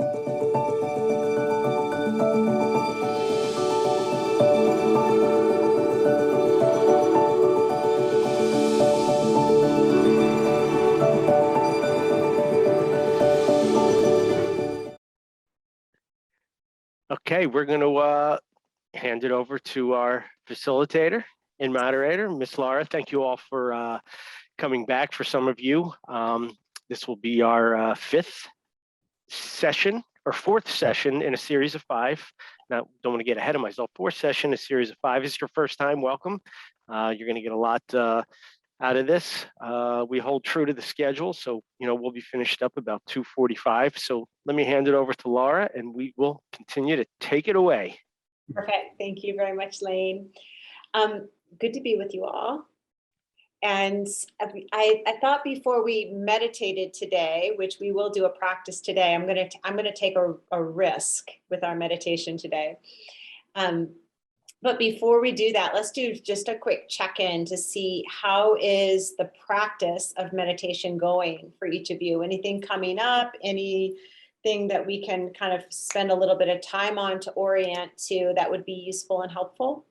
Okay, we're going to hand it over to our facilitator and moderator, Miss Laura. Thank you all for coming back. For some of you, this will be our fifth session or fourth session in a series of 5. Now, don't want to get ahead of myself. Fourth session, a series of 5. Is your first time? Welcome. You're going to get a lot out of this. We hold true to the schedule, so we'll be finished up about 2:45. So let me hand it over to Laura, and we will continue to take it away. Perfect. Thank you very much, Lane. Good to be with you all. And I thought before we meditated today, which we will do a practice today, I'm gonna take a risk with our meditation today. But before we do that, let's do just a quick check-in to see how is the practice of meditation going for each of you. Anything coming up? Anything that we can kind of spend a little bit of time on to orient to that would be useful and helpful?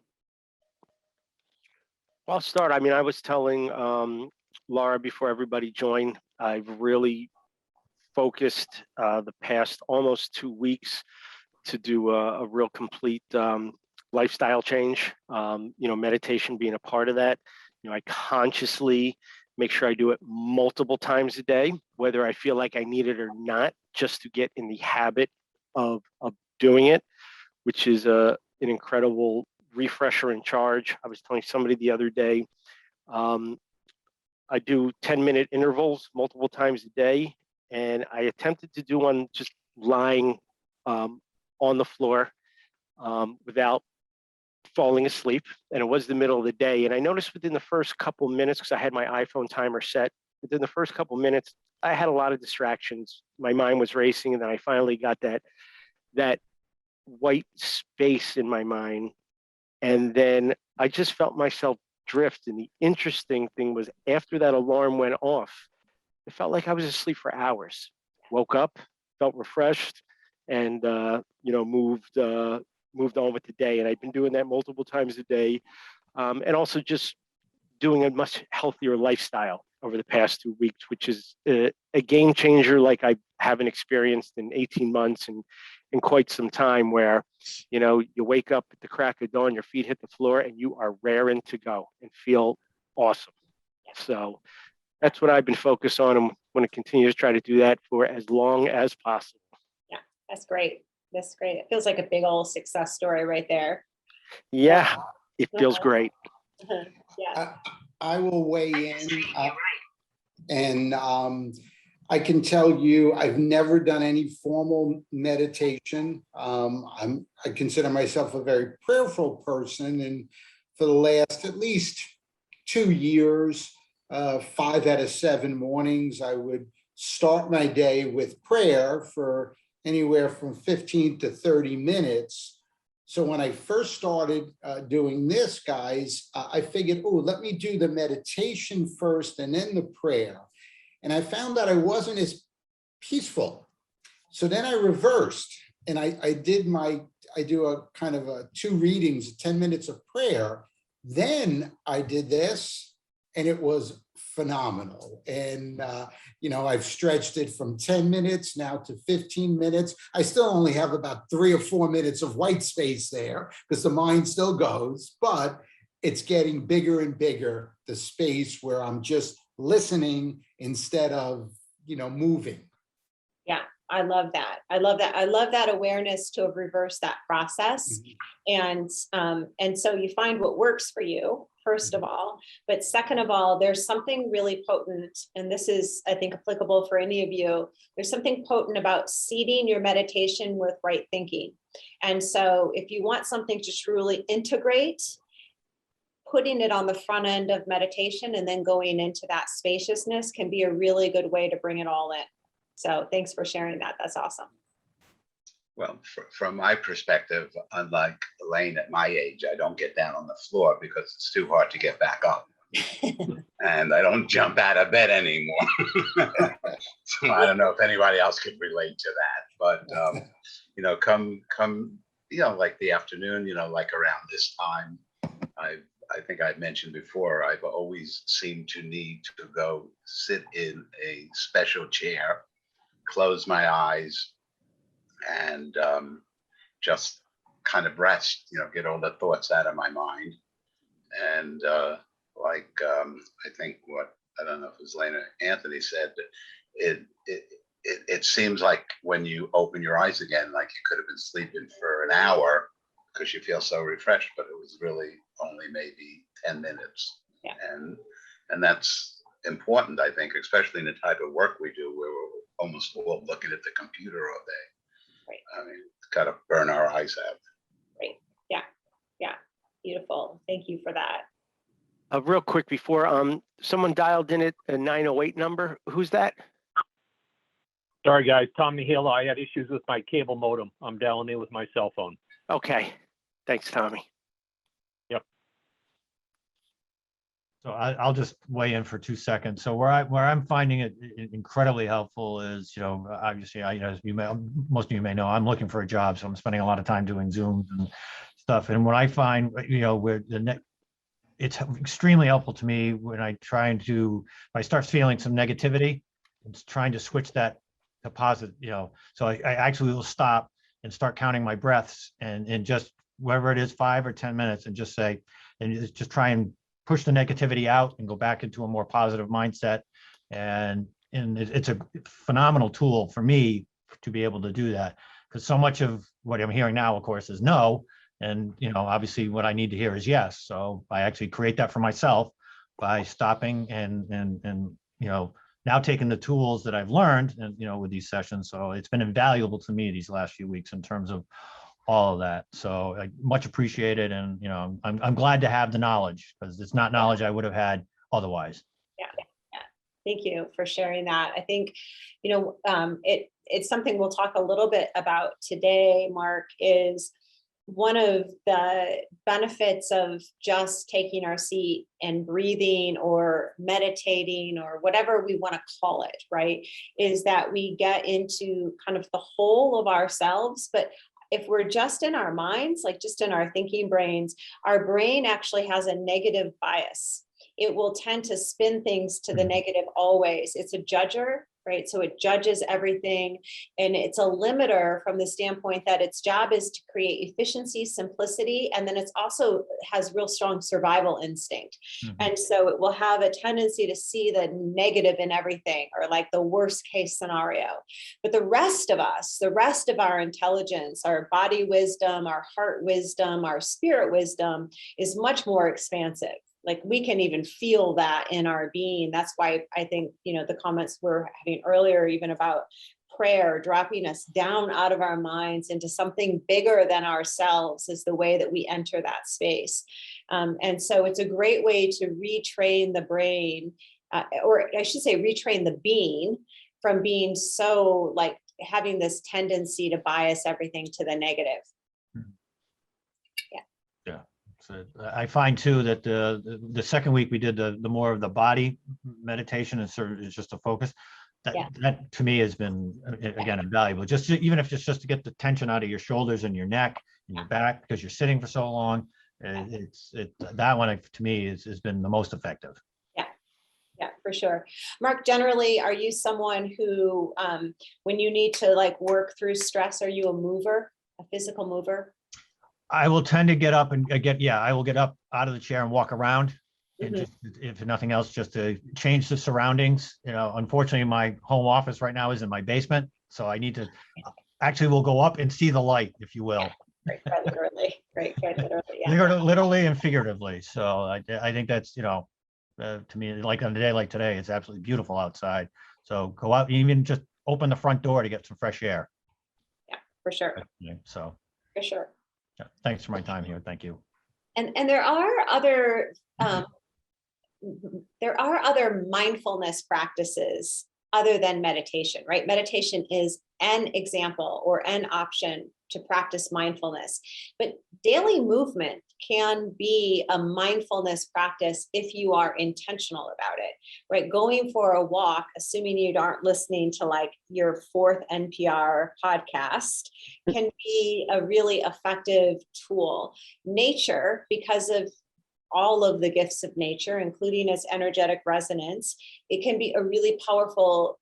I'll start. I mean, I was telling Laura before everybody joined, I've really focused the past almost 2 weeks to do a real complete lifestyle change, meditation being a part of that. I consciously make sure I do it multiple times a day, whether I feel like I need it or not, just to get in the habit of doing it, which is an incredible refresher and charge. I was telling somebody the other day, I do 10-minute intervals multiple times a day, and I attempted to do one just lying on the floor without falling asleep, and it was the middle of the day. And I noticed within the first couple minutes, because I had my iPhone timer set, within the first couple minutes, I had a lot of distractions. My mind was racing, and then I finally got that white space in my mind. And then I just felt myself drift. And the interesting thing was, after that alarm went off, it felt like I was asleep for hours. Woke up, felt refreshed, and moved on with the day. And I've been doing that multiple times a day, and also just doing a much healthier lifestyle over the past 2 weeks, which is a game changer like I haven't experienced in 18 months and in quite some time, where you wake up at the crack of dawn, your feet hit the floor, and you are raring to go and feel awesome. So that's what I've been focused on, and want to continue to try to do that for as long as possible. Yeah, that's great. That's great. It feels like a big old success story right there. Yeah, it feels great. Yeah. I will weigh in, and I can tell you I've never done any formal meditation. I consider myself a very prayerful person, and for the last at least 2 years, 5 out of 7 mornings, I would start my day with prayer for anywhere from 15 to 30 minutes. So when I first started doing this, guys, I figured, let me do the meditation first and then the prayer. And I found that I wasn't as peaceful. So then I reversed, and I do a kind of 2 readings, 10 minutes of prayer. Then I did this, and it was phenomenal. And, I've stretched it from 10 minutes now to 15 minutes. I still only have about 3 or 4 minutes of white space there because the mind still goes, but it's getting bigger and bigger, the space where I'm just listening instead of, moving. Yeah, I love that. I love that. I love that awareness to reverse that process. Mm-hmm. And so you find what works for you, first of all, but second of all, there's something really potent, and this is, I think, applicable for any of you. There's something potent about seeding your meditation with right thinking. And so if you want something to truly integrate, putting it on the front end of meditation and then going into that spaciousness can be a really good way to bring it all in. So thanks for sharing that. That's awesome. Well, from my perspective, unlike Elaine at my age, I don't get down on the floor because it's too hard to get back up. And I don't jump out of bed anymore. So I don't know if anybody else could relate to that. but come like the afternoon, like around this time, I think I've mentioned before, I've always seemed to need to go sit in a special chair, close my eyes, and just kind of rest, get all the thoughts out of my mind. And I think I don't know if it was Lena Anthony said, it seems like when you open your eyes again, like you could have been sleeping for an hour because you feel so refreshed, but it was really only maybe 10 minutes. Yeah. And that's important, I think, especially in the type of work we do where we're almost all looking at the computer all day. Right. I mean, it's got to burn our eyes out. Right. Yeah. Yeah. Beautiful. Thank you for that. Real quick before, someone dialed in at a 908 number. Who's that? Sorry, guys. Tommy Hill. I had issues with my cable modem. I'm dialing in with my cell phone. Okay. Thanks, Tommy. Yep. So I'll just weigh in for 2 seconds. So where I'm finding it incredibly helpful is, obviously, as most of you may know, I'm looking for a job, so I'm spending a lot of time doing Zooms and stuff. And what I find, where it's extremely helpful to me when if I start feeling some negativity, it's trying to switch that to positive, so I actually will stop and start counting my breaths and just wherever it is, 5 or 10 minutes, and just say, and just try and push the negativity out and go back into a more positive mindset. And it's a phenomenal tool for me to be able to do that, because so much of what I'm hearing now, of course, is no. And, obviously what I need to hear is yes. So I actually create that for myself by stopping and now taking the tools that I've learned and, with these sessions. So it's been invaluable to me these last few weeks in terms of all of that. So I much appreciate it. And, I'm glad to have the knowledge, because it's not knowledge I would have had otherwise. Yeah. Thank you for sharing that. I think, it's something we'll talk a little bit about today, Mark, is one of the benefits of just taking our seat and breathing or meditating or whatever we want to call it, right, is that we get into kind of the whole of ourselves. But if we're just in our minds, like just in our thinking brains, our brain actually has a negative bias. It will tend to spin things to the negative always. It's a judger, right? So it judges everything, and it's a limiter from the standpoint that its job is to create efficiency, simplicity, and then it's also has real strong survival instinct. Mm-hmm. And so it will have a tendency to see the negative in everything, or like the worst case scenario. But the rest of us, the rest of our intelligence, our body wisdom, our heart wisdom, our spirit wisdom is much more expansive. Like we can even feel that in our being. That's why I think, the comments we're having earlier, even about prayer, dropping us down out of our minds into something bigger than ourselves, is the way that we enter that space. And so it's a great way to retrain the brain, or I should say retrain the being from being so like having this tendency to bias everything to the negative. Yeah. So I find too that the second week we did the more of the body meditation and sort of is just a focus. That to me has been again invaluable. Even if it's just to get the tension out of your shoulders and your neck and your back, because you're sitting for so long. That one to me has been the most effective. Yeah, for sure. Mark, generally, are you someone who, when you need to like work through stress, are you a mover, a physical mover? I will tend to get up and I will get up out of the chair and walk around. And just, if nothing else, just to change the surroundings. Unfortunately, my home office right now is in my basement. So I need to, we'll go up and see the light, if you will. Quite literally, yeah. Literally and figuratively. So I think that's, to me, like on a day like today, it's absolutely beautiful outside. So go out, even just open the front door to get some fresh air. Yeah, for sure. So. For sure. Yeah, thanks for my time here. Thank you. And there are other mindfulness practices other than meditation, right? Meditation is an example or an option to practice mindfulness, but daily movement can be a mindfulness practice if you are intentional about it, right? Going for a walk, assuming you aren't listening to like your fourth NPR podcast, can be a really effective tool. Nature, because of all of the gifts of nature, including its energetic resonance, it can be a really powerful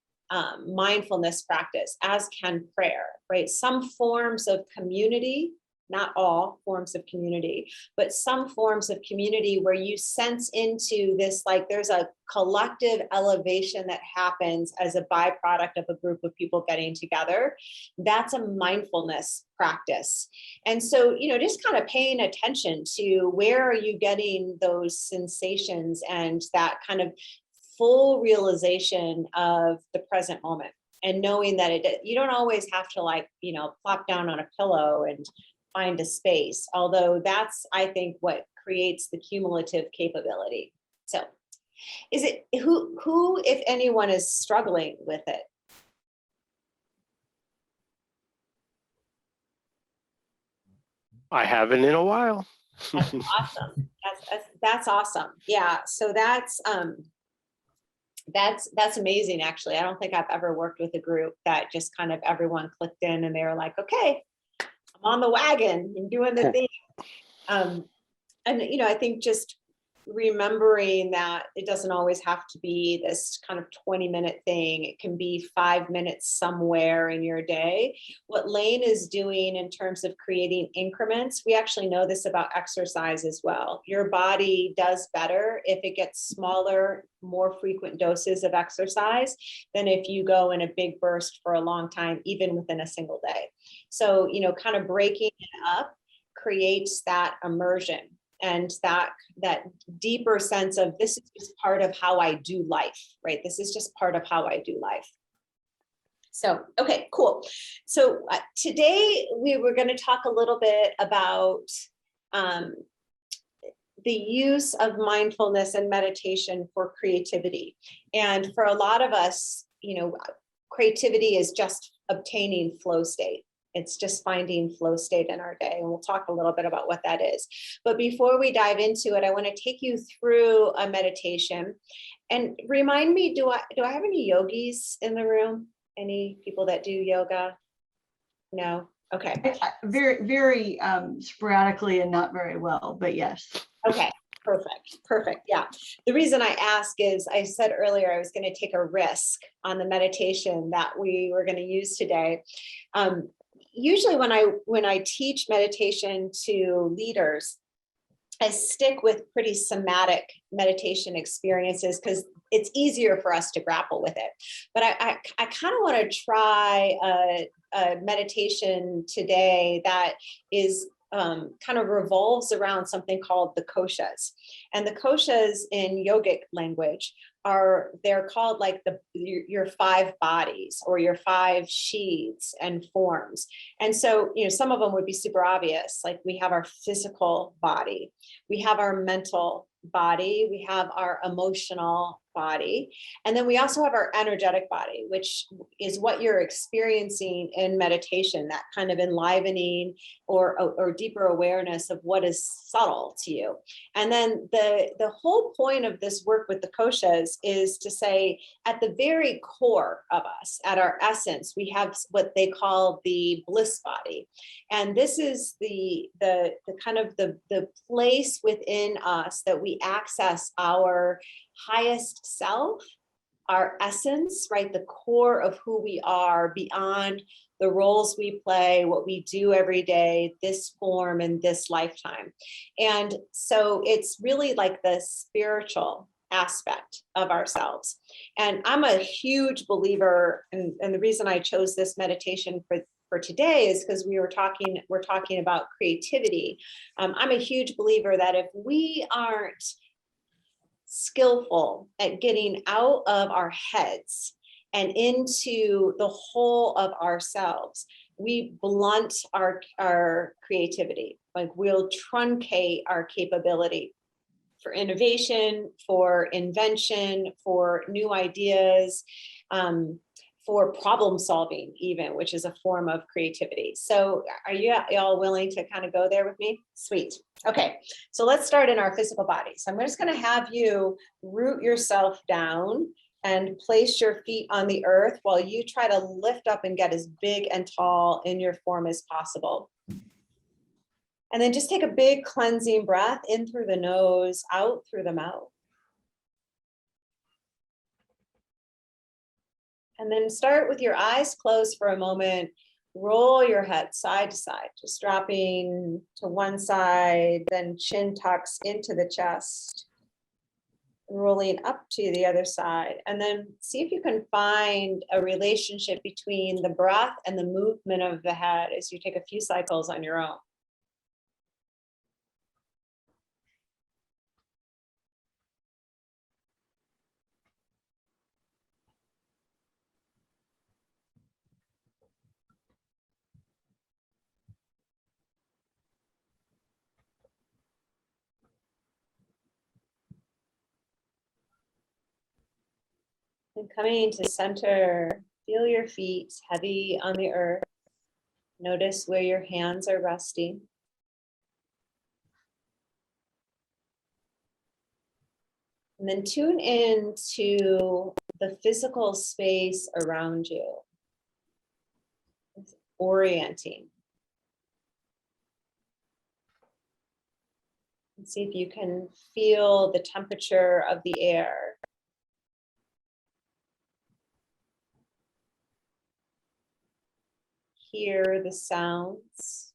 mindfulness practice, as can prayer, right? Some forms of community, not all forms of community, but some forms of community where you sense into this, like there's a collective elevation that happens as a byproduct of a group of people getting together. That's a mindfulness practice. And so, just kind of paying attention to where are you getting those sensations and that kind of full realization of the present moment, and knowing that you don't always have to plop down on a pillow and find a space, although that's, I think, what creates the cumulative capability. So is it who, if anyone, is struggling with it? I haven't in a while. That's awesome. That's awesome. Yeah. So that's amazing. Actually, I don't think I've ever worked with a group that just kind of everyone clicked in and they were like, okay, I'm on the wagon and doing the thing. And I think just remembering that it doesn't always have to be this kind of 20-minute thing. It can be 5 minutes somewhere in your day. What Lane is doing in terms of creating increments, we actually know this about exercise as well. Your body does better if it gets smaller, more frequent doses of exercise than if you go in a big burst for a long time, even within a single day. So, kind of breaking it up creates that immersion and that deeper sense of this is just part of how I do life, right? This is just part of how I do life. So, okay, cool. So today we were going to talk a little bit about the use of mindfulness and meditation for creativity. And for a lot of us, creativity is just obtaining flow state. It's just finding flow state in our day. And we'll talk a little bit about what that is. But before we dive into it, I want to take you through a meditation. And remind me, do I have any yogis in the room? Any people that do yoga? No? Okay. Very, very sporadically and not very well, but yes. Okay. Perfect. Yeah. The reason I ask is I said earlier I was going to take a risk on the meditation that we were going to use today. Usually when I teach meditation to leaders, I stick with pretty somatic meditation experiences because it's easier for us to grapple with it. But I kind of want to try a meditation today that is kind of revolves around something called the koshas. And the koshas in yogic language they're called like your 5 bodies or your 5 sheaths and forms. And so, some of them would be super obvious. Like we have our physical body, we have our mental body, we have our emotional body, and then we also have our energetic body, which is what you're experiencing in meditation, that kind of enlivening or deeper awareness of what is subtle to you. And then the whole point of this work with the koshas is to say at the very core of us, at our essence, we have what they call the bliss body. And this is the kind of the place within us that we access our highest self, our essence, right? The core of who we are beyond the roles we play, what we do every day, this form and this lifetime. And so it's really like the spiritual aspect of ourselves. And I'm a huge believer, and the reason I chose this meditation for today is because we're talking about creativity. I'm a huge believer that if we aren't skillful at getting out of our heads and into the whole of ourselves, we blunt our creativity. Like we'll truncate our capability for innovation, for invention, for new ideas. for problem solving even, which is a form of creativity. So are you all willing to kind of go there with me? Sweet. Okay, so let's start in our physical body. So I'm just going to have you root yourself down and place your feet on the earth while you try to lift up and get as big and tall in your form as possible. And then just take a big cleansing breath in through the nose, out through the mouth. And then start with your eyes closed for a moment. Roll your head side to side, just dropping to one side, then chin tucks into the chest, rolling up to the other side. And then see if you can find a relationship between the breath and the movement of the head as you take a few cycles on your own. And coming to center, feel your feet heavy on the earth. Notice where your hands are resting. And then tune in to the physical space around you. Orienting. And see if you can feel the temperature of the air. Hear the sounds.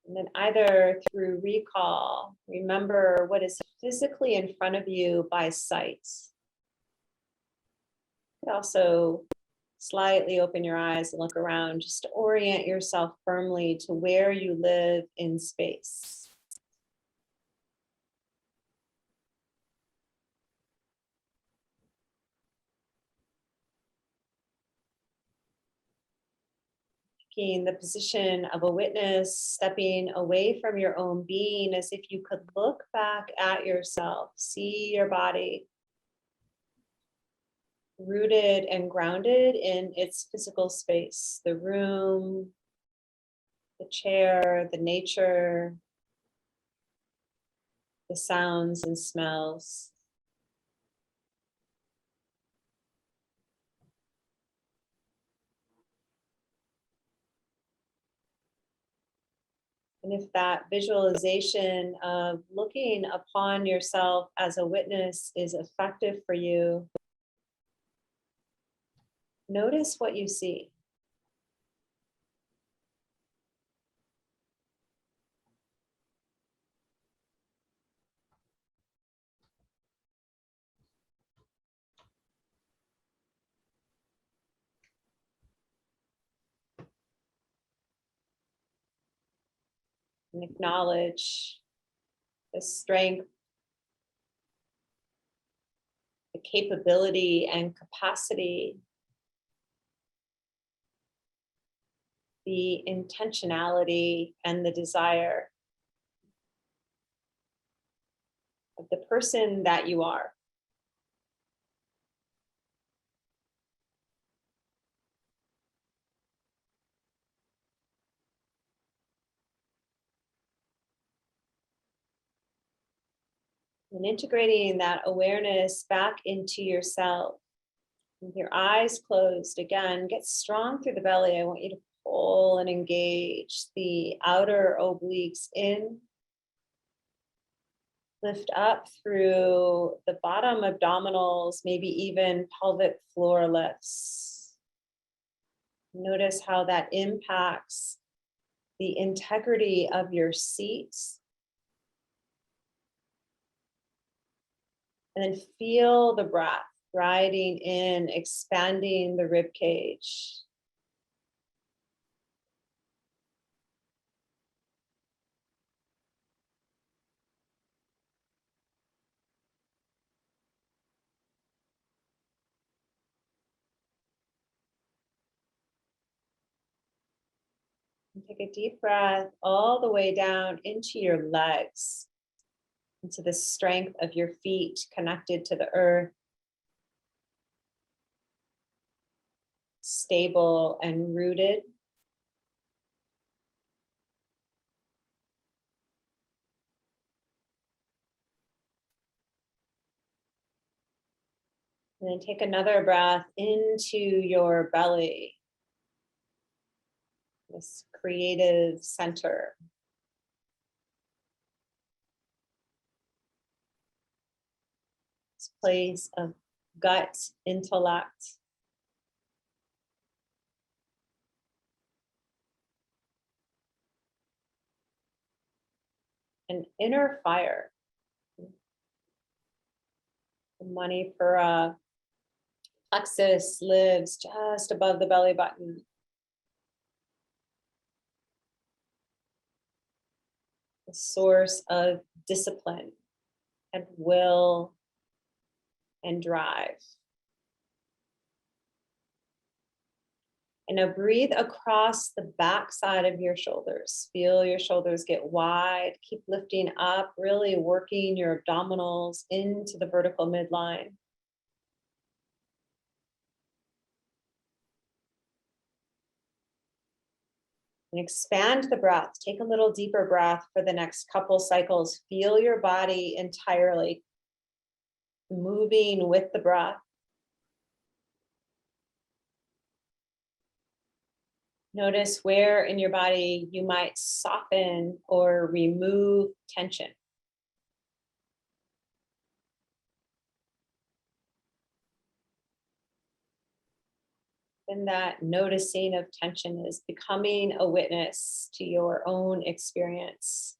And then either through recall, remember what is physically in front of you by sight. You could also slightly open your eyes and look around just to orient yourself firmly to where you live in space. Taking the position of a witness, stepping away from your own being as if you could look back at yourself, see your body rooted and grounded in its physical space, the room, the chair, the nature, the sounds and smells. And if that visualization of looking upon yourself as a witness is effective for you, notice what you see. And acknowledge the strength, the capability and capacity, the intentionality and the desire of the person that you are. And integrating that awareness back into yourself. With your eyes closed, again, get strong through the belly. I want you to pull and engage the outer obliques in. Lift up through the bottom abdominals, maybe even pelvic floor lifts. Notice how that impacts the integrity of your seat. And then feel the breath riding in, expanding the rib cage. Take a deep breath all the way down into your legs, into the strength of your feet connected to the earth, stable and rooted. And then take another breath into your belly, this creative center. This place of gut intellect. And inner fire. The Manipura plexus lives just above the belly button. The source of discipline and will and drive. And now breathe across the back side of your shoulders. Feel your shoulders get wide. Keep lifting up, really working your abdominals into the vertical midline. And expand the breath. Take a little deeper breath for the next couple cycles. Feel your body entirely moving with the breath. Notice where in your body you might soften or remove tension. And that noticing of tension is becoming a witness to your own experience.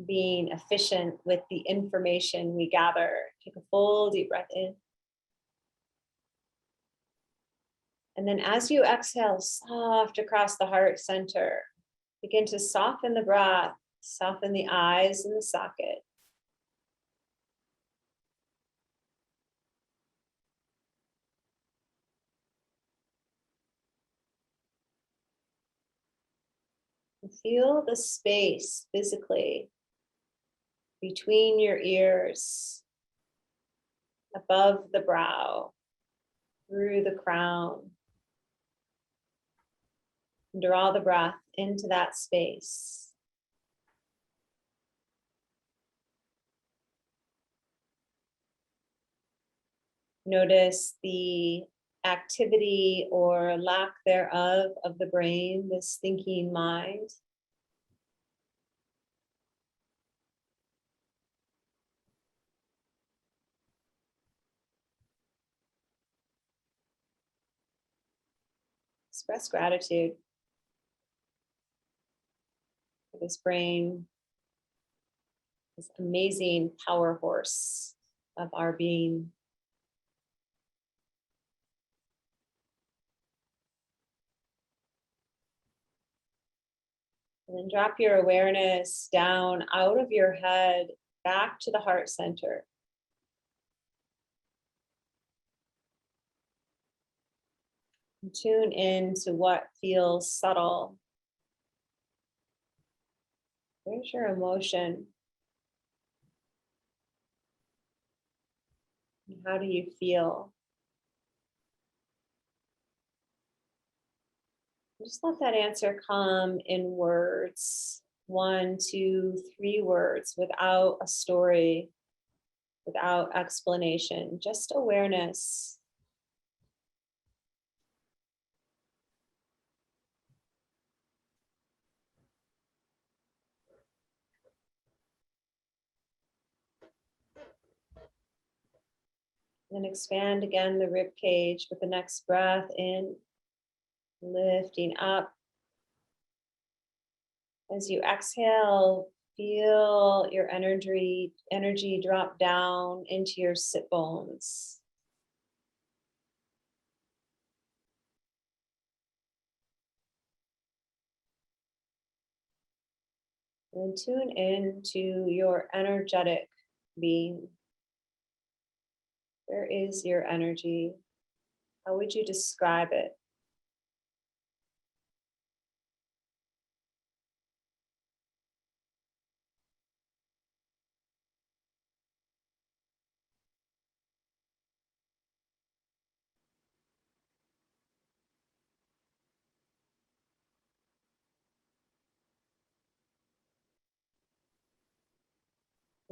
Being efficient with the information we gather. Take a full deep breath in. And then as you exhale, soft across the heart center, begin to soften the breath, soften the eyes in the socket. And feel the space physically between your ears, above the brow, through the crown. And draw the breath into that space. Notice the activity or lack thereof of the brain, this thinking mind. Express gratitude for this brain, this amazing power horse of our being. And then drop your awareness down out of your head, back to the heart center. And tune in to what feels subtle. Where's your emotion? And how do you feel? Just let that answer come in words, 1, 2, 3 words, without a story, without explanation, just awareness. Then expand again the rib cage with the next breath in, lifting up. As you exhale, feel your energy drop down into your sit bones. And tune in to your energetic being. Where is your energy? How would you describe it?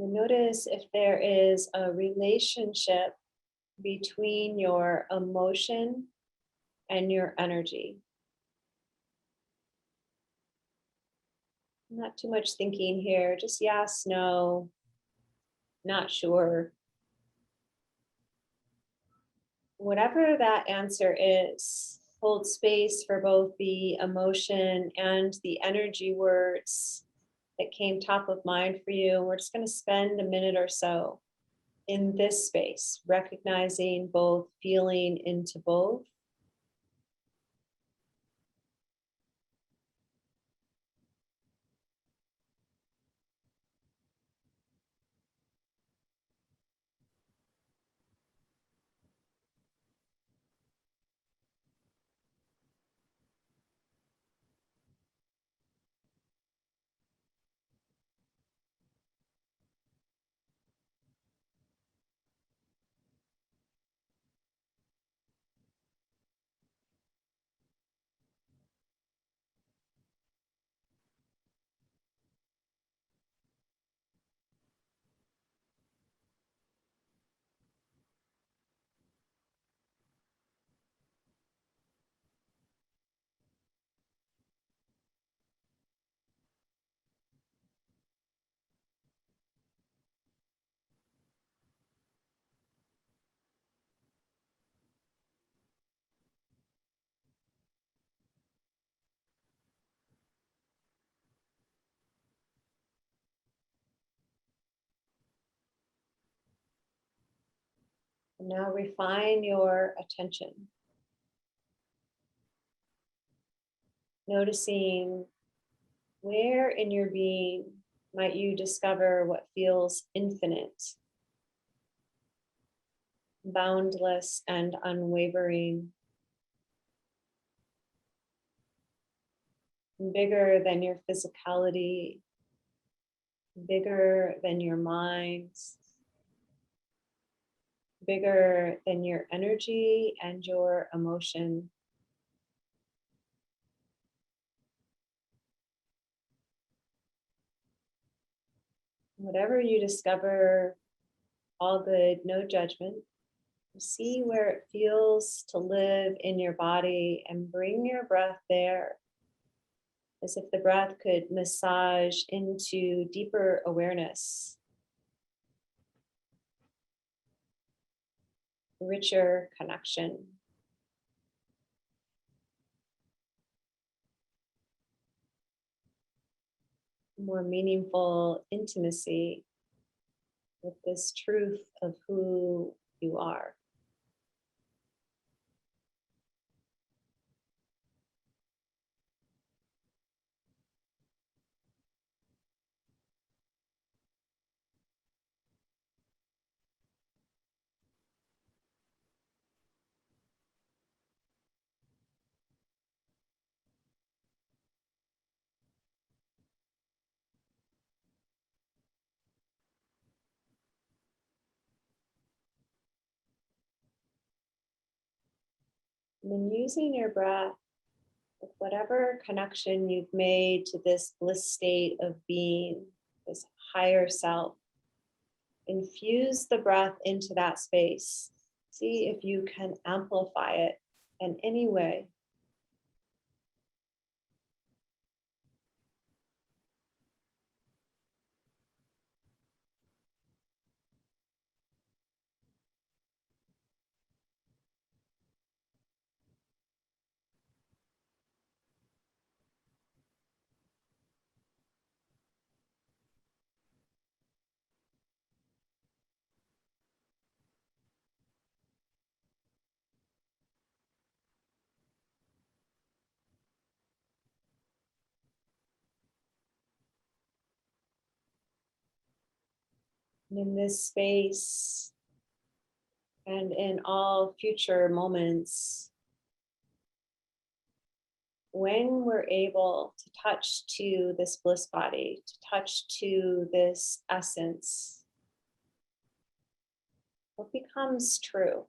And notice if there is a relationship between your emotion and your energy. Not too much thinking here, just yes, no, not sure. Whatever that answer is, hold space for both the emotion and the energy words that came top of mind for you. We're just going to spend a minute or so in this space, recognizing both, feeling into both. And now refine your attention. Noticing where in your being might you discover what feels infinite, boundless, and unwavering, bigger than your physicality, bigger than your mind, bigger than your energy and your emotion. Whatever you discover, all good, no judgment. See where it feels to live in your body and bring your breath there, as if the breath could massage into deeper awareness, richer connection. More meaningful intimacy with this truth of who you are. And then using your breath with whatever connection you've made to this bliss state of being, this higher self, infuse the breath into that space. See if you can amplify it in any way. And in this space and in all future moments, when we're able to touch to this bliss body, to touch to this essence, what becomes true?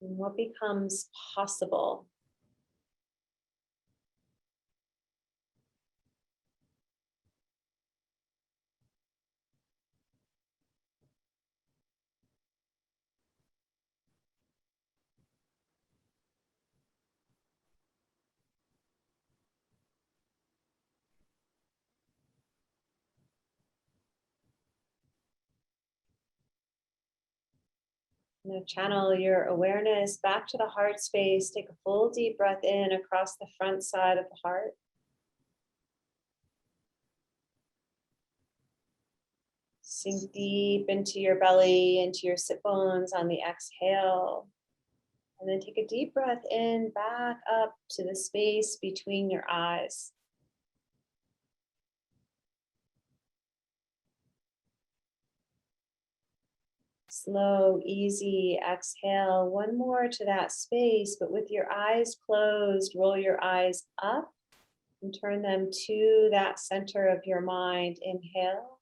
And what becomes possible? Now channel your awareness back to the heart space. Take a full deep breath in across the front side of the heart. Sink deep into your belly, into your sit bones on the exhale. And then take a deep breath in, back up to the space between your eyes. Slow, easy exhale. One more to that space, but with your eyes closed, roll your eyes up and turn them to that center of your mind. Inhale.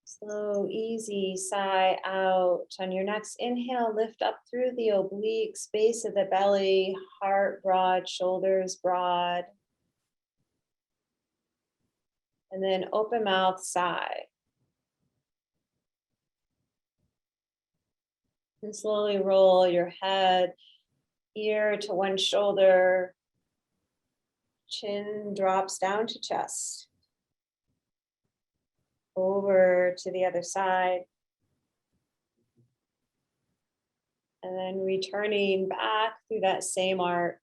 Slow, easy sigh out. On your next inhale, lift up through the obliques, base of the belly, heart broad, shoulders broad. And then open mouth, sigh. And slowly roll your head, ear to one shoulder. Chin drops down to chest. Over to the other side. And then returning back through that same arc.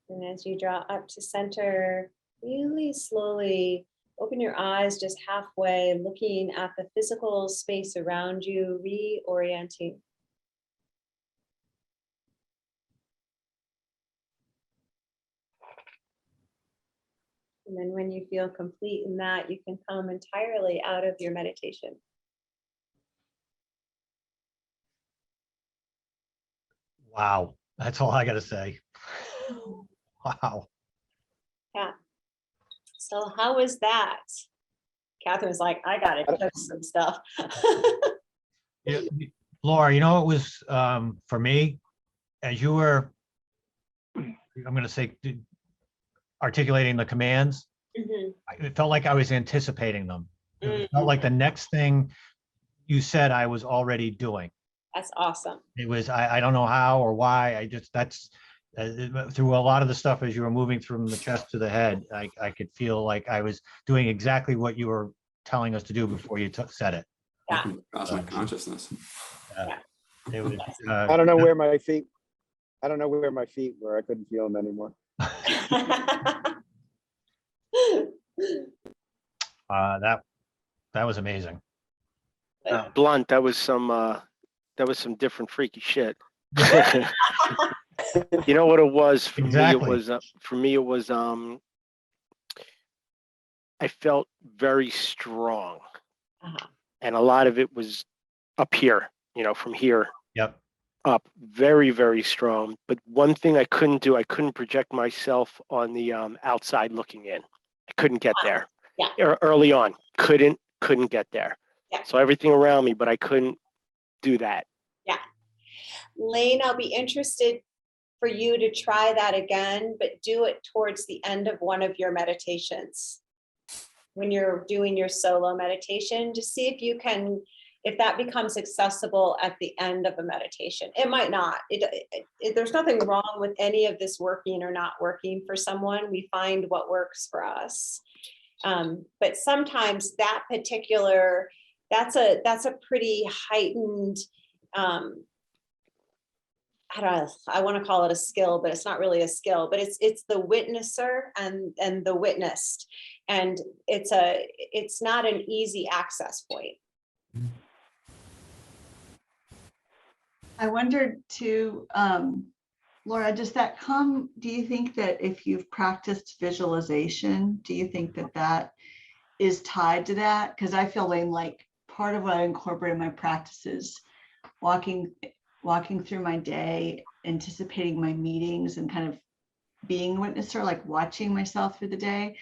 And as you draw up to center, really slowly open your eyes just halfway, looking at the physical space around you, reorienting. And then when you feel complete in that, you can come entirely out of your meditation. Wow. That's all I got to say. Wow. Yeah. So how was that? Catherine's like, I gotta touch some stuff. Yeah, Laura, you know, it was for me, as you were, I'm going to say, articulating the commands, Mhm. it felt like I was anticipating them. It felt Mhm. like the next thing you said I was already doing. That's awesome. It was, I don't know how or why, I just, that's, through a lot of the stuff as you were moving from the chest to the head, I could feel like I was doing exactly what you were telling us to do before you said it. Yeah. Cosmic consciousness. It was, I don't know where my feet were. I couldn't feel them anymore. that was amazing. Blunt, that was some different freaky shit. You know what it was for Exactly. me? It was I felt very strong, Uh-huh. and a lot of it was up here. You know, from here Yep. up, very, very strong. But one thing I couldn't do, I couldn't project myself on the outside looking in. I couldn't get there. Yeah. Early on, couldn't get there. Yeah. So everything around me, but I couldn't do that. Yeah. Lane, I'll be interested for you to try that again, but do it towards the end of one of your meditations. When you're doing your solo meditation, just see if you can, if that becomes accessible at the end of a meditation. It might not. There's nothing wrong with any of this working or not working for someone. We find what works for us. But sometimes that particular, that's a pretty heightened, I want to call it a skill, but it's not really a skill, but it's the witnesser and the witnessed. And it's not an easy access point. I wondered too, Laura, do you think that if you've practiced visualization, do you think that that is tied to that? Because I feel like part of what I incorporate in my practice is walking walking through my day, anticipating my meetings and kind of being a witnesser, like watching myself through the day.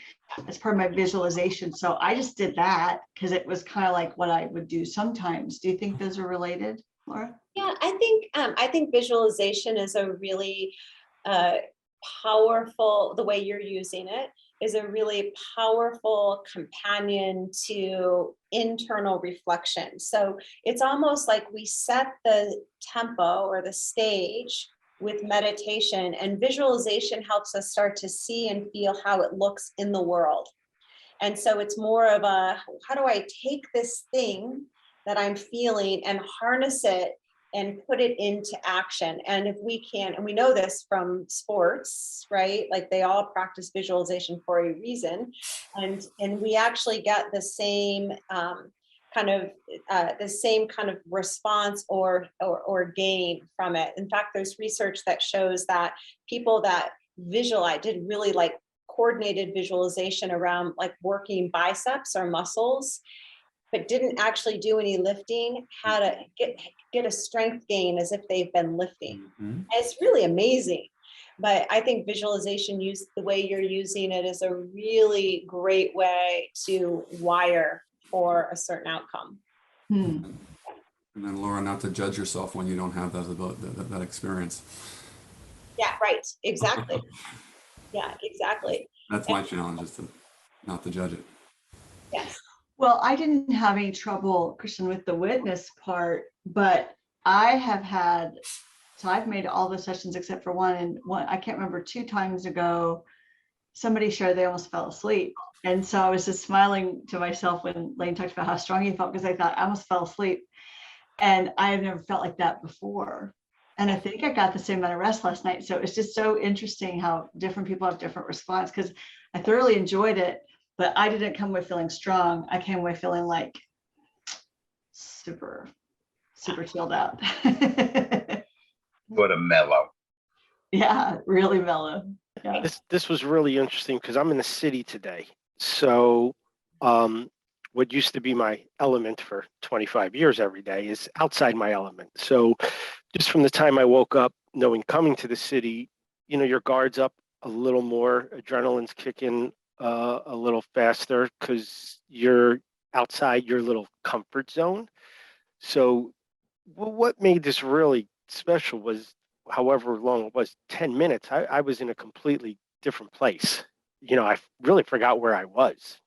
That's part of my visualization. So I just did that because it was kind of like what I would do sometimes. Do you think those are related, Laura? Yeah, I think visualization is a really powerful, the way you're using it is a really powerful companion to internal reflection. So it's almost like we set the tempo or the stage with meditation, and visualization helps us start to see and feel how it looks in the world. And so it's more of a, how do I take this thing that I'm feeling and harness it and put it into action? And if we can, and we know this from sports, right? Like they all practice visualization for a reason. And we actually get the same kind of response or gain from it. In fact, there's research that shows that people that did really like coordinated visualization around like working biceps or muscles, but didn't actually do any lifting, how to get a strength gain as if they've been lifting. And it's really amazing. But I think visualization used the way you're using it is a really great way to wire for a certain outcome. And then Laura, not to judge yourself when you don't have that experience. Yeah, right. Exactly. Yeah, exactly. That's my challenge, is to not to judge it. Yes. Well, I didn't have any trouble, Christian, with the witness part, but I have had, so I've made all the sessions except for one, and one, I can't remember, 2 times ago, somebody shared they almost fell asleep. And so I was just smiling to myself when Lane talked about how strong he felt, because I thought I almost fell asleep. And I have never felt like that before. And I think I got the same amount of rest last night. So it's just so interesting how different people have different response, because I thoroughly enjoyed it, but I didn't come away feeling strong. I came away feeling like super chilled out. What a mellow. Yeah, really mellow. Yeah. This was really interesting because I'm in the city today. So what used to be my element for 25 years every day is outside my element. So just from the time I woke up, knowing coming to the city, your guard's up a little more, adrenaline's kicking a little faster because you're outside your little comfort zone. So what made this really special was, however long it was, 10 minutes, I was in a completely different place. I really forgot where I was.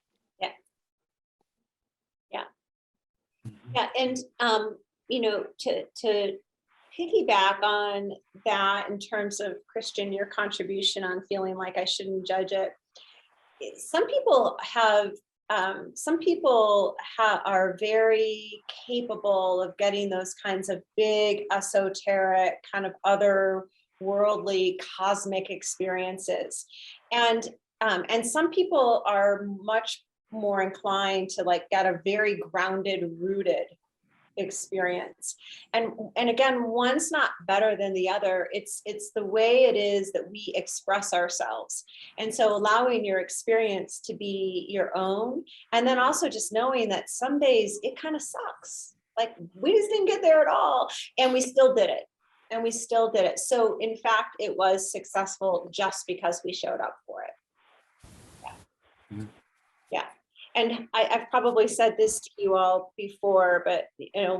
Yeah. And, to piggyback on that in terms of, Christian, your contribution on feeling like I shouldn't judge it. Some people are very capable of getting those kinds of big, esoteric, kind of otherworldly, cosmic experiences. And some people are much more inclined to like get a very grounded, rooted experience. And again, one's not better than the other. It's the way it is that we express ourselves. And so allowing your experience to be your own, and then also just knowing that some days it kind of sucks. Like we just didn't get there at all. And we still did it. So in fact, it was successful just because we showed up for it. Yeah. And I've probably said this to you all before, but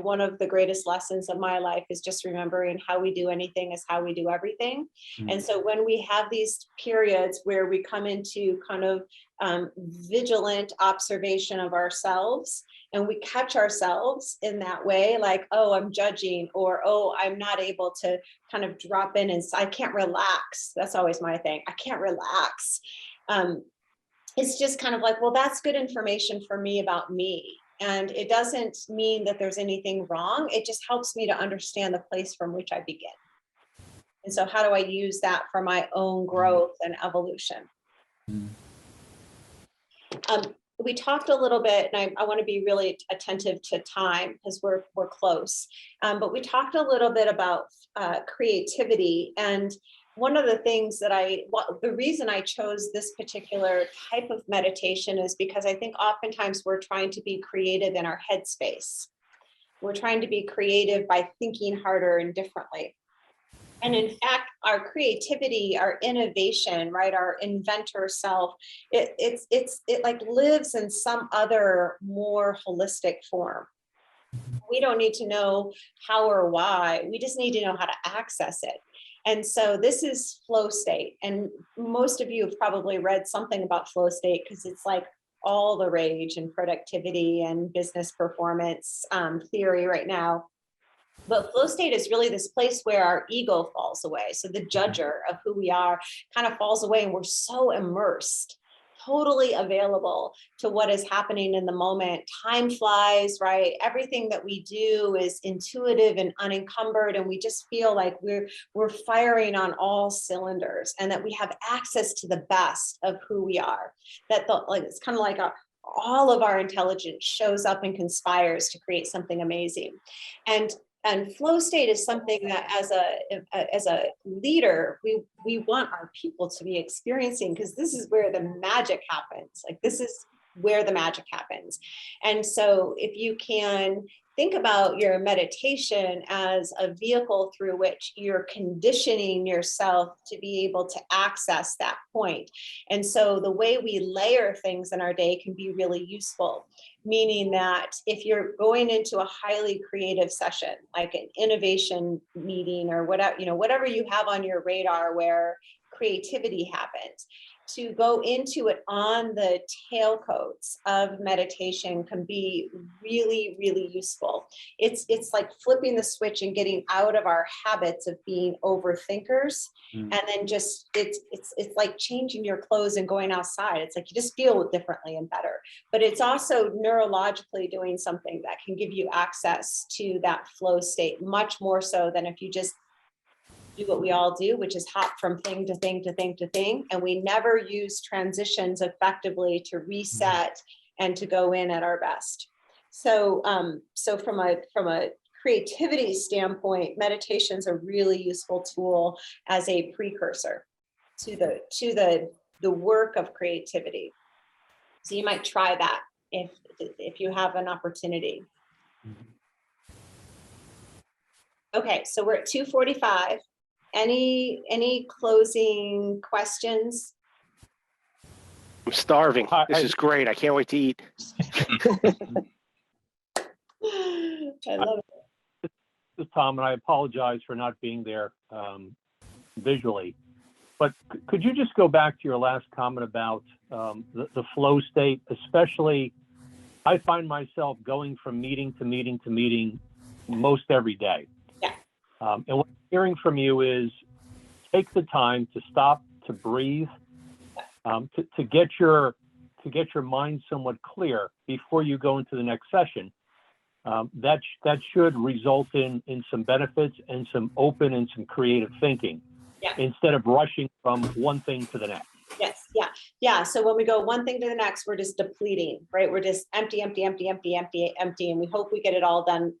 one of the greatest lessons of my life is just remembering how we do anything is how we do everything. And so when we have these periods where we come into kind of vigilant observation of ourselves, and we catch ourselves in that way, like, oh, I'm judging, or, oh, I'm not able to kind of drop in and I can't relax. That's always my thing. I can't relax. It's just kind of like, well, that's good information for me about me. And it doesn't mean that there's anything wrong. It just helps me to understand the place from which I begin. And so how do I use that for my own growth and evolution? We talked a little bit, and I want to be really attentive to time because we're close. But we talked a little bit about creativity. And one of the things the reason I chose this particular type of meditation is because I think oftentimes we're trying to be creative in our headspace. We're trying to be creative by thinking harder and differently. And in fact, our creativity, our innovation, right, our inventor self, it like lives in some other more holistic form. We don't need to know how or why. We just need to know how to access it. And so this is flow state. And most of you have probably read something about flow state because it's like all the rage in productivity and business performance theory right now. But flow state is really this place where our ego falls away. So the judger of who we are kind of falls away, and we're so immersed, totally available to what is happening in the moment. Time flies, right? Everything that we do is intuitive and unencumbered, and we just feel like we're firing on all cylinders, and that we have access to the best of who we are. Like it's kind of like all of our intelligence shows up and conspires to create something amazing. And flow state is something that as a leader, we want our people to be experiencing, because this is where the magic happens. Like this is where the magic happens. And so if you can think about your meditation as a vehicle through which you're conditioning yourself to be able to access that point. And so the way we layer things in our day can be really useful, meaning that if you're going into a highly creative session, like an innovation meeting or whatever you have on your radar where creativity happens, to go into it on the tailcoats of meditation can be really, really useful. It's like flipping the switch and getting out of our habits of being overthinkers. And then just, it's like changing your clothes and going outside. It's like you just feel differently and better. But it's also neurologically doing something that can give you access to that flow state much more so than if you just do what we all do, which is hop from thing to thing to thing to thing. And we never use transitions effectively to reset and to go in at our best. So, so from a creativity standpoint, meditation is a really useful tool as a precursor to the work of creativity. So you might try that if you have an opportunity. Okay, so we're at 2:45. Any closing questions? I'm starving. This is great. I can't wait to eat. I love it. This is Tom, and I apologize for not being there visually. But could you just go back to your last comment about the flow state? Especially, I find myself going from meeting to meeting to meeting most every day. Yeah. And what I'm hearing from you is take the time to stop, to breathe, to get your mind somewhat clear before you go into the next session. That should result in some benefits and some open and some creative thinking, instead of rushing from one thing to the next. Yes, yeah. So when we go one thing to the next, we're just depleting, right? We're just empty, and we hope we get it all done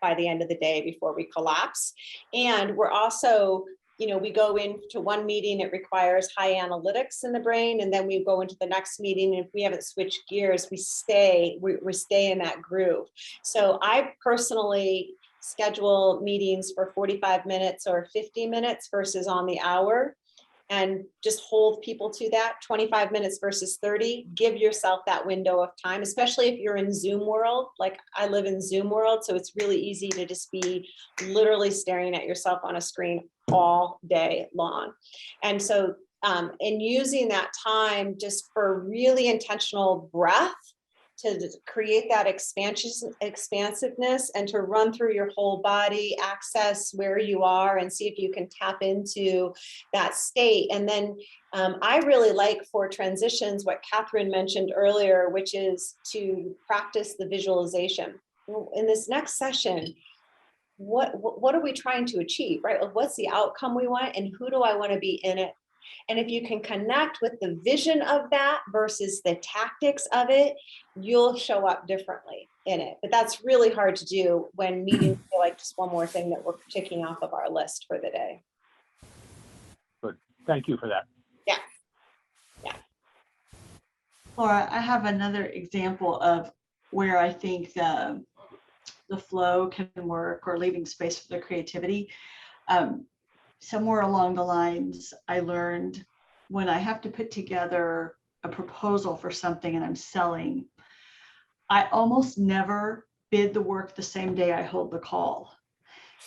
by the end of the day before we collapse. And we're also, we go into one meeting, it requires high analytics in the brain, and then we go into the next meeting, and if we haven't switched gears, we stay in that groove. So I personally schedule meetings for 45 minutes or 50 minutes versus on the hour, and just hold people to that. 25 minutes versus 30. Give yourself that window of time, especially if you're in Zoom world. Like I live in Zoom world, so it's really easy to just be literally staring at yourself on a screen all day long. And so in using that time just for really intentional breath, to create that expansiveness and to run through your whole body, access where you are and see if you can tap into that state. And then I really like for transitions what Catherine mentioned earlier, which is to practice the visualization. In this next session, what are we trying to achieve, right? What's the outcome we want, and who do I want to be in it? And if you can connect with the vision of that versus the tactics of it, you'll show up differently in it. But that's really hard to do when meetings feel like just one more thing that we're ticking off of our list for the day. Good. Thank you for that. Yeah. Laura, I have another example of where I think the flow can work or leaving space for the creativity. Somewhere along the lines, I learned when I have to put together a proposal for something and I'm selling, I almost never bid the work the same day I hold the call,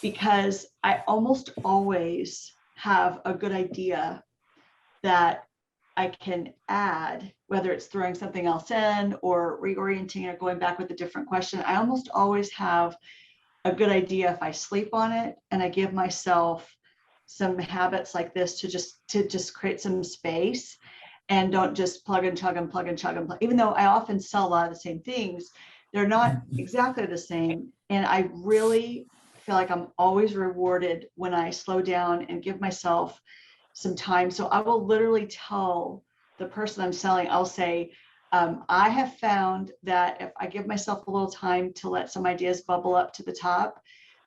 because I almost always have a good idea that I can add, whether it's throwing something else in or reorienting or going back with a different question. I almost always have a good idea if I sleep on it and I give myself some habits like this to just create some space and don't just plug and chug and plug and chug and plug. Even though I often sell a lot of the same things, they're not exactly the same. And I really feel like I'm always rewarded when I slow down and give myself some time. So I will literally tell the person I'm selling, I'll say, I have found that if I give myself a little time to let some ideas bubble up to the top,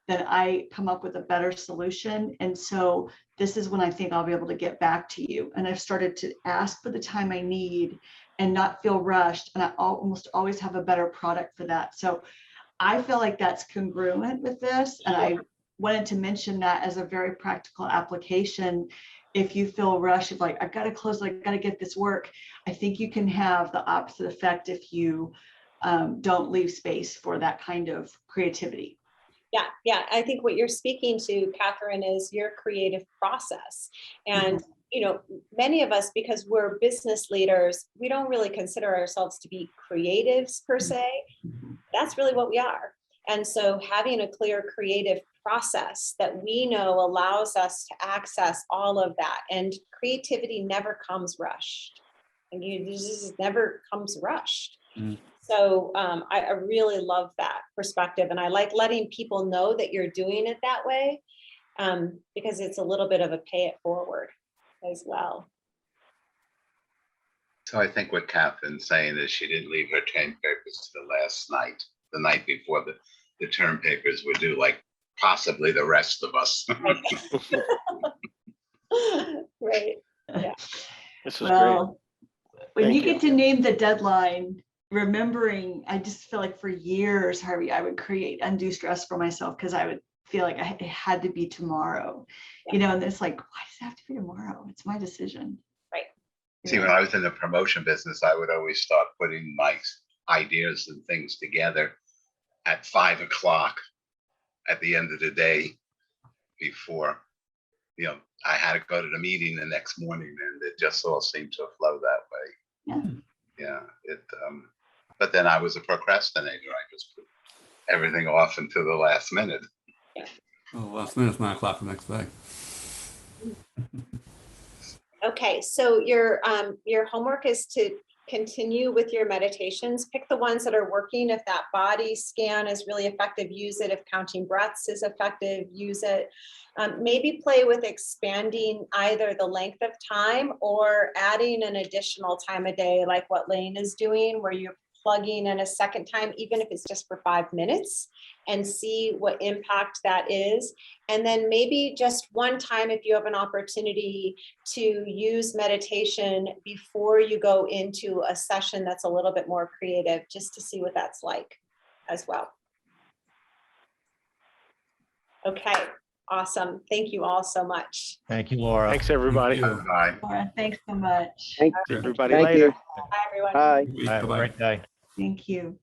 then I come up with a better solution. And so this is when I think I'll be able to get back to you. And I've started to ask for the time I need and not feel rushed. And I almost always have a better product for that. So I feel like that's congruent with this. And I wanted to mention that as a very practical application. If you feel rushed, if like, I've got to close, I've got to get this work, I think you can have the opposite effect if you don't leave space for that kind of creativity. Yeah. I think what you're speaking to, Catherine, is your creative process. And, many of us, because we're business leaders, we don't really consider ourselves to be creatives per se. That's really what we are. And so having a clear creative process that we know allows us to access all of that. And creativity never comes rushed. And this just never comes rushed. So I really love that perspective. And I like letting people know that you're doing it that way, because it's a little bit of a pay it forward as well. So I think what Catherine's saying is she didn't leave her term papers to the last night, the night before the term papers were due, like possibly the rest of us. Right. Yeah. This was great. When Thank you you. get to name the deadline, remembering, I just feel like for years, Harvey, I would create undue stress for myself because I would feel like it had to be tomorrow, and it's like, why does it have to be tomorrow? It's my decision. Right. See, when I was in the promotion business, I would always start putting my ideas and things together at 5 o'clock at the end of the day before, I had to go to the meeting the next morning, and it just all seemed to flow that way. Yeah. But then I was a procrastinator. I just put everything off until the last minute. Oh, last minute's 9 o'clock the next day. Okay, so your homework is to continue with your meditations. Pick the ones that are working. If that body scan is really effective, use it. If counting breaths is effective, use it. Maybe play with expanding either the length of time or adding an additional time a day, like what Lane is doing, where you're plugging in a second time, even if it's just for 5 minutes, and see what impact that is. And then maybe just one time, if you have an opportunity to use meditation before you go into a session that's a little bit more creative, just to see what that's like as well. Okay, awesome. Thank you all so much. Thank you, Laura. Thanks, everybody. Thank you. Bye. Laura, thanks so much. Thank See everybody Thank later. you. Bye, everyone. Bye. Have a Bye-bye. great day. Thank you.